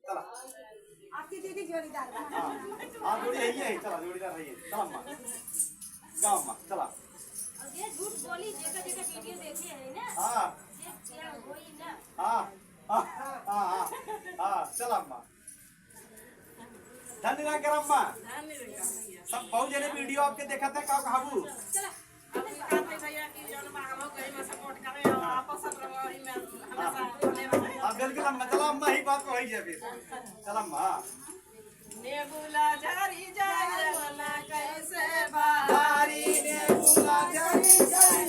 चला आपकी दीदी जोड़ीदार हाँ जोड़ी है ये चला जोड़ीदार है ये चला अम्मा गाँव अम्मा चला ये झूठ बोली जगह जगह वीडियो देखी है ना हाँ ये क्या होई ना हाँ हाँ हाँ हाँ हाँ चला अम्मा धन्यवाद कर अम्मा सब बहुत जने वीडियो आपके देखा था का काबू चला अब बिल्कुल अम्मा चला अम्मा ही बात हो ही जाए फिर चला अम्मा नेबुला जारी जाए वाला कैसे बारी ने बुला जारी जारी